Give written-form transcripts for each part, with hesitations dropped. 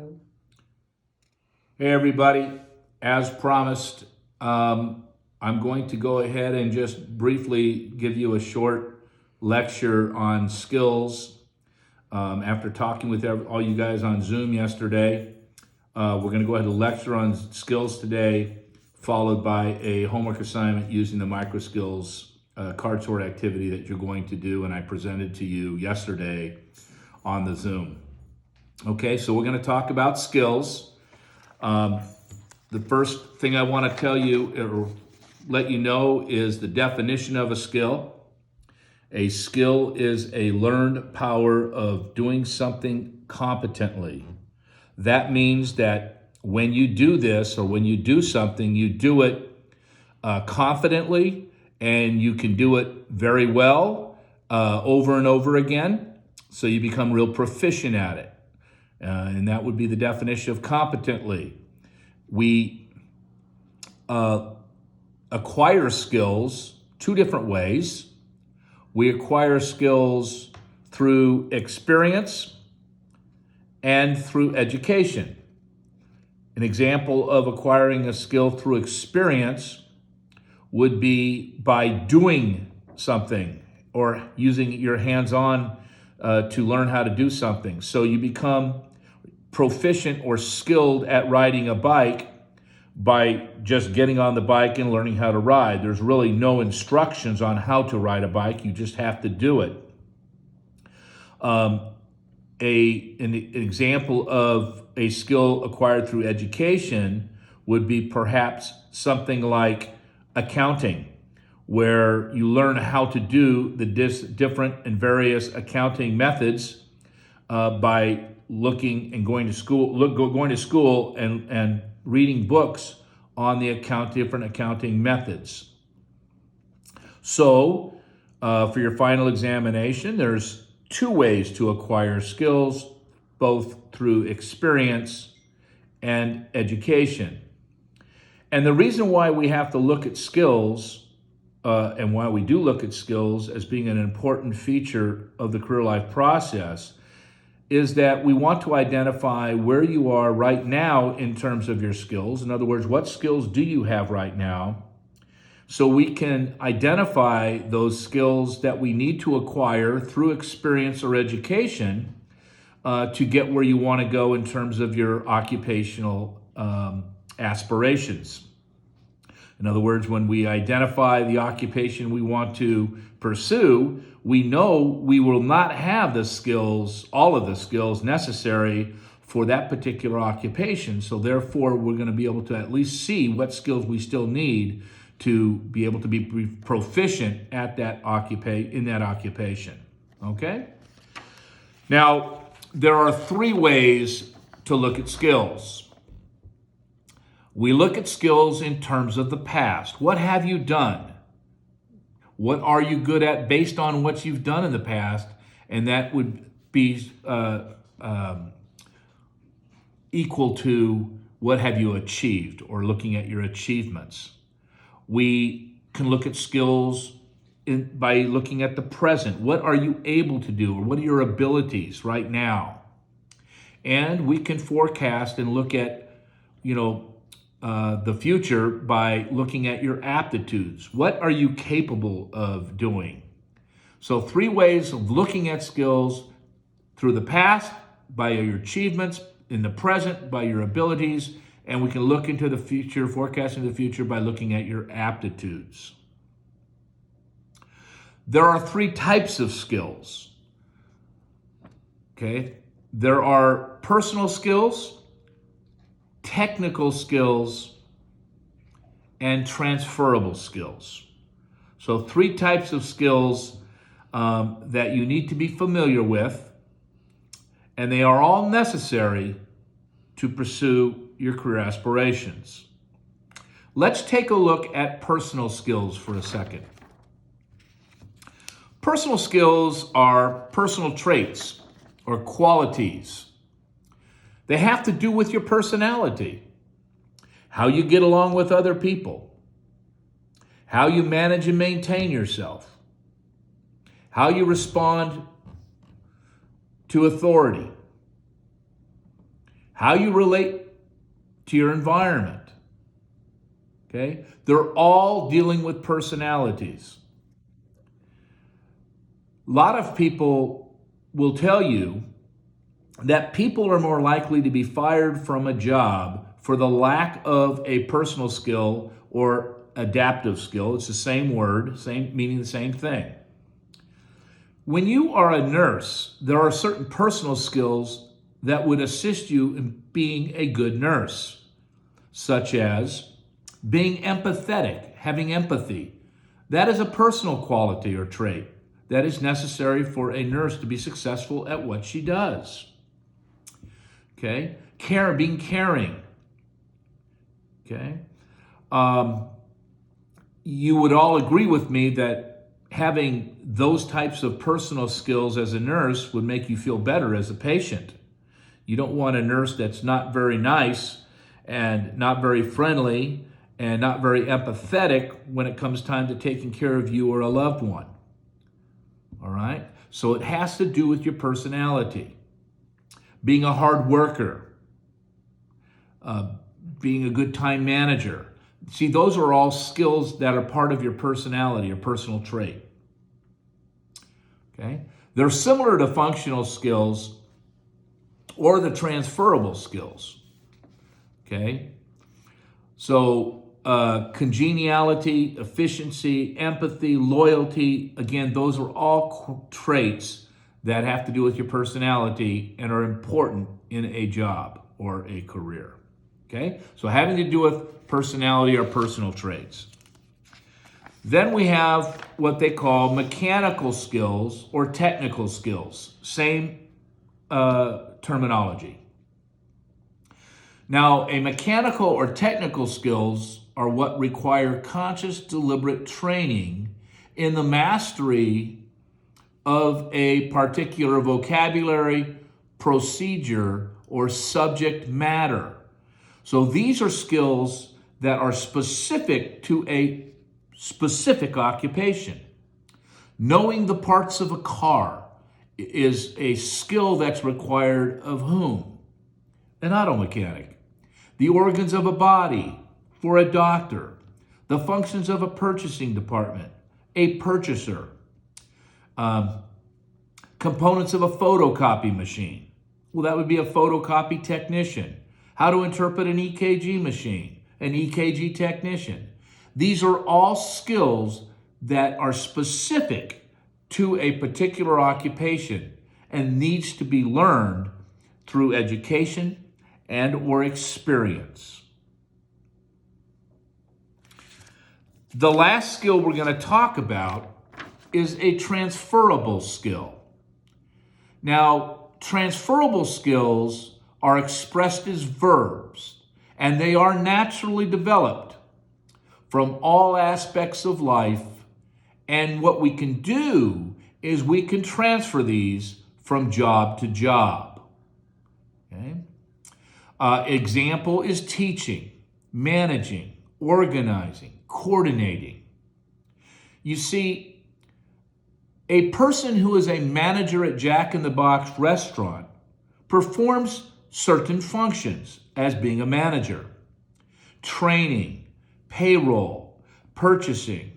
Go. Hey everybody, as promised, I'm going to go ahead and just briefly give you a short lecture on skills. After talking with all you guys on Zoom yesterday, we're going to go ahead and lecture on skills today, followed by a homework assignment using the micro skills card sort activity that you're going to do, and I presented to you yesterday on the Zoom. Okay, so we're going to talk about skills. The first thing I want to tell you or let you know is the definition of a skill. A skill is a learned power of doing something competently. That means that when you do this or when you do something, you do it confidently, and you can do it very well over and over again. So you become real proficient at it. And that would be the definition of competently. We acquire skills two different ways. We acquire skills through experience and through education. An example of acquiring a skill through experience would be by doing something or using your hands-on to learn how to do something. So you become proficient or skilled at riding a bike by just getting on the bike and learning how to ride. There's really no instructions on how to ride a bike. You just have to do it. An example of a skill acquired through education would be perhaps something like accounting, where you learn how to do the different and various accounting methods by looking and going to school and reading books on the different accounting methods. So for your final examination, there's two ways to acquire skills, both through experience and education. And the reason why we have to look at skills and why we do look at skills as being an important feature of the career life process is that we want to identify where you are right now in terms of your skills. In other words, what skills do you have right now? So we can identify those skills that we need to acquire through experience or education to get where you want to go in terms of your occupational aspirations. In other words, when we identify the occupation we want to pursue, we know we will not have the skills, all of the skills necessary for that particular occupation. So therefore, we're going to be able to at least see what skills we still need to be able to be proficient at that occupation. Okay? Now, there are three ways to look at skills. We look at skills in terms of the past. What have you done? What are you good at based on what you've done in the past? And that would be equal to what have you achieved, or looking at your achievements. We can look at skills by looking at the present. What are you able to do, or what are your abilities right now? And we can forecast and look at, the future by looking at your aptitudes. What are you capable of doing? So three ways of looking at skills: through the past, by your achievements; in the present, by your abilities; and we can look into the future, forecasting the future, by looking at your aptitudes. There are three types of skills. Okay? There are personal skills, technical skills, and transferable skills. So three types of skills that you need to be familiar with, and they are all necessary to pursue your career aspirations. Let's take a look at personal skills for a second. Personal skills are personal traits or qualities. They have to do with your personality, how you get along with other people, how you manage and maintain yourself, how you respond to authority, how you relate to your environment. Okay? They're all dealing with personalities. A lot of people will tell you that people are more likely to be fired from a job for the lack of a personal skill or adaptive skill. It's the same word, meaning the same thing. When you are a nurse, there are certain personal skills that would assist you in being a good nurse, such as being empathetic, having empathy. That is a personal quality or trait that is necessary for a nurse to be successful at what she does. Okay? Being caring. Okay? You would all agree with me that having those types of personal skills as a nurse would make you feel better as a patient. You don't want a nurse that's not very nice and not very friendly and not very empathetic when it comes time to taking care of you or a loved one. All right? So it has to do with your personality. Being a hard worker, being a good time manager. See, those are all skills that are part of your personality or personal trait. Okay? They're similar to functional skills or the transferable skills. Okay? So, congeniality, efficiency, empathy, loyalty, again, those are all traits that have to do with your personality and are important in a job or a career. Okay? So having to do with personality or personal traits. Then we have what they call mechanical skills or technical skills. Same terminology. Now, a mechanical or technical skills are what require conscious, deliberate training in the mastery of a particular vocabulary, procedure, or subject matter. So these are skills that are specific to a specific occupation. Knowing the parts of a car is a skill that's required of whom? An auto mechanic. The organs of a body for a doctor. The functions of a purchasing department, a purchaser. Components of a photocopy machine. Well, that would be a photocopy technician. How to interpret an EKG machine, an EKG technician. These are all skills that are specific to a particular occupation and needs to be learned through education and or experience. The last skill we're going to talk about is a transferable skill. Now, transferable skills are expressed as verbs, and they are naturally developed from all aspects of life. And what we can do is we can transfer these from job to job. Okay? Example is teaching, managing, organizing, coordinating. You see, a person who is a manager at Jack in the Box restaurant performs certain functions as being a manager. Training, payroll, purchasing,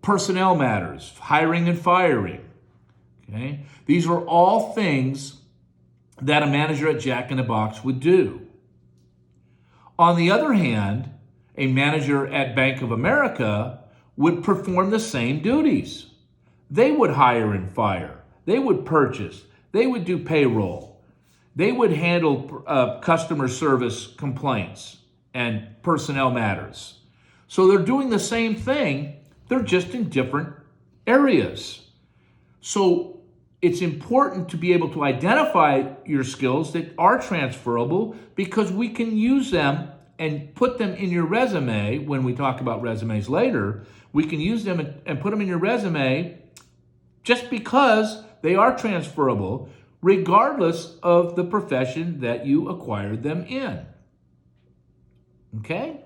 personnel matters, hiring and firing. Okay? These are all things that a manager at Jack in the Box would do. On the other hand, a manager at Bank of America would perform the same duties. They would hire and fire. They would purchase. They would do payroll. They would handle customer service complaints and personnel matters. So they're doing the same thing, they're just in different areas. So it's important to be able to identify your skills that are transferable because we can use them and put them in your resume. When we talk about resumes later, we can use them and put them in your resume just because they are transferable, regardless of the profession that you acquired them in. Okay?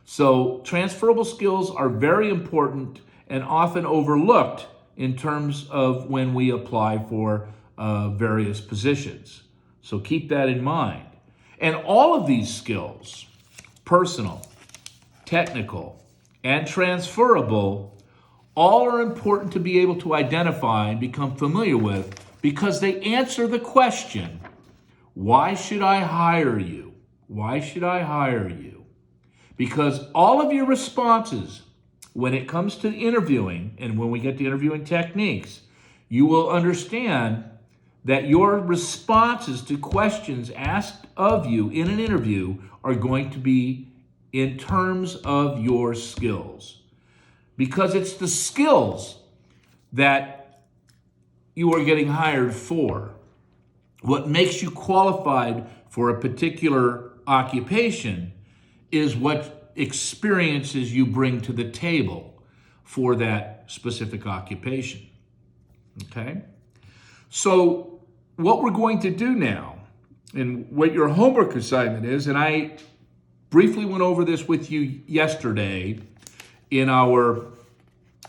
So transferable skills are very important and often overlooked in terms of when we apply for various positions. So keep that in mind. And all of these skills, personal, technical, and transferable, all are important to be able to identify and become familiar with because they answer the question, why should I hire you? Why should I hire you? Because all of your responses when it comes to interviewing and when we get to interviewing techniques, you will understand that your responses to questions asked of you in an interview are going to be in terms of your skills. Because it's the skills that you are getting hired for. What makes you qualified for a particular occupation is what experiences you bring to the table for that specific occupation. Okay? So what we're going to do now, and what your homework assignment is, and I briefly went over this with you yesterday in our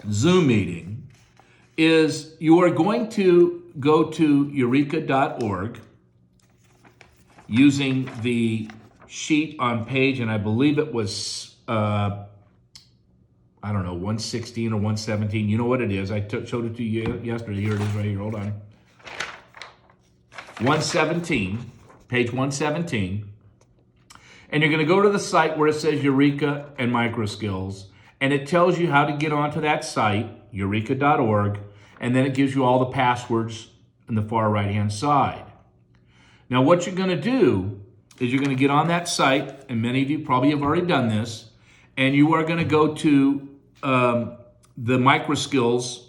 Zoom meeting, is you are going to go to eureka.org using the sheet on page, and I believe it was, 116 or 117. You know what it is. I showed it to you yesterday. Here it is right here. Hold on. 117, page 117. And you're going to go to the site where it says Eureka and Microskills. And it tells you how to get onto that site, eureka.org. And then it gives you all the passwords on the far right-hand side. Now, what you're going to do is you're going to get on that site, and many of you probably have already done this, and you are going to go to the Microskills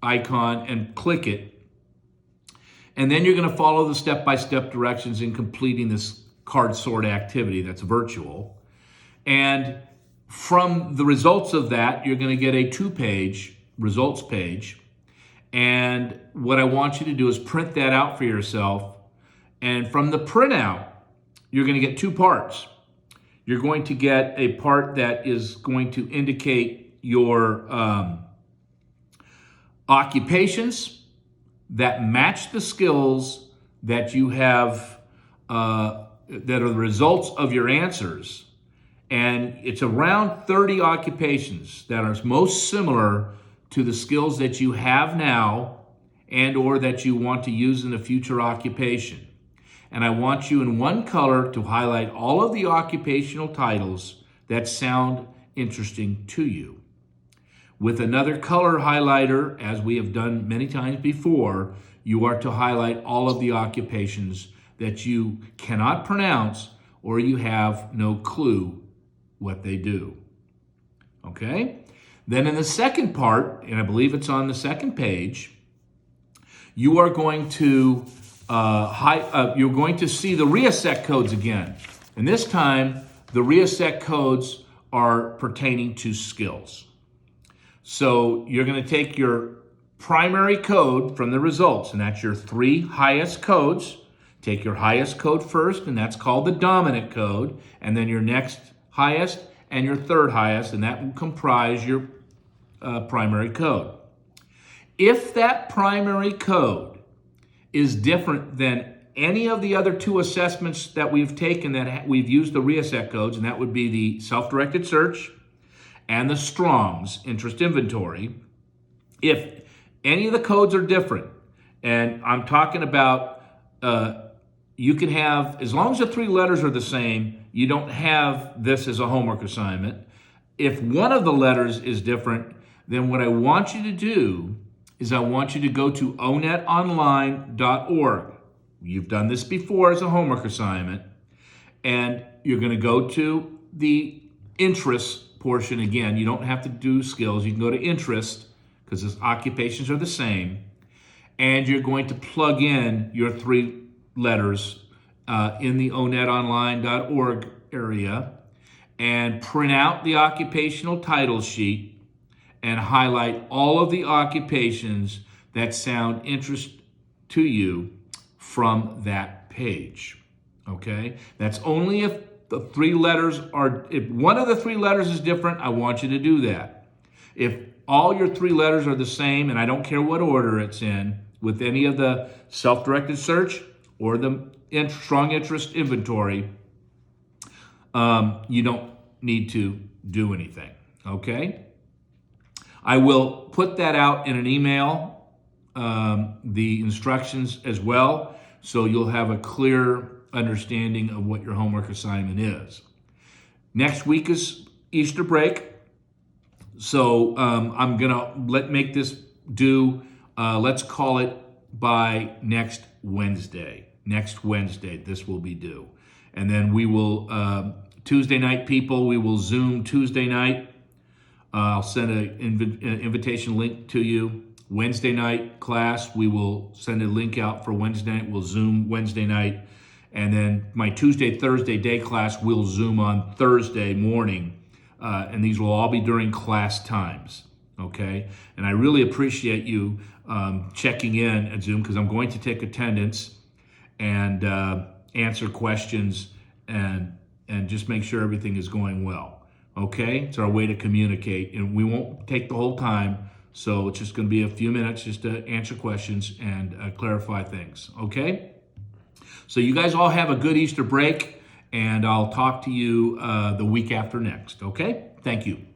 icon and click it. And then you're going to follow the step-by-step directions in completing this card sort activity that's virtual. And from the results of that, you're going to get a 2-page results page. And what I want you to do is print that out for yourself. And from the printout, you're going to get 2 parts. You're going to get a part that is going to indicate your occupations that match the skills that you have, that are the results of your answers. And it's around 30 occupations that are most similar to the skills that you have now and or that you want to use in a future occupation. And I want you in one color to highlight all of the occupational titles that sound interesting to you. With another color highlighter, as we have done many times before, you are to highlight all of the occupations that you cannot pronounce or you have no clue what they do. Okay? Then in the second part, and I believe it's on the second page, you are going to you're going to see the RIASEC codes again. And this time, the RIASEC codes are pertaining to skills. So you're going to take your primary code from the results, and that's your 3 highest codes. Take your highest code first, and that's called the dominant code, and then your next highest and your third highest, and that will comprise your primary code. If that primary code is different than any of the other 2 assessments that we've taken that we've used the RIASEC codes, and that would be the self-directed search and the Strong's interest inventory. If any of the codes are different, and I'm talking about you can have, as long as the 3 letters are the same, you don't have this as a homework assignment. If one of the letters is different, then what I want you to do is I want you to go to onetonline.org. You've done this before as a homework assignment, and you're going to go to the interest portion again. You don't have to do skills. You can go to interest because the occupations are the same, and you're going to plug in your 3 letters in the onetonline.org area and print out the occupational title sheet and highlight all of the occupations that sound interest to you from that page. Okay? That's only if the 3 letters are, if one of the 3 letters is different, I want you to do that. If all your 3 letters are the same, and I don't care what order it's in, with any of the self-directed search or the strong interest inventory, you don't need to do anything, okay? I will put that out in an email, the instructions as well, so you'll have a clear understanding of what your homework assignment is. Next week is Easter break, so I'm gonna make this due, let's call it by next Wednesday. Next Wednesday, this will be due. And then we will, Tuesday night people, we will Zoom Tuesday night. I'll send an invitation link to you. Wednesday night class, we will send a link out for Wednesday night. We'll Zoom Wednesday night. And then my Tuesday, Thursday day class, we'll Zoom on Thursday morning. And these will all be during class times, okay? And I really appreciate you checking in at Zoom, because I'm going to take attendance and answer questions and just make sure everything is going well. Okay, it's our way to communicate, and we won't take the whole time, so it's just going to be a few minutes just to answer questions and clarify things. Okay, so you guys all have a good Easter break, and I'll talk to you the week after next. Okay, thank you.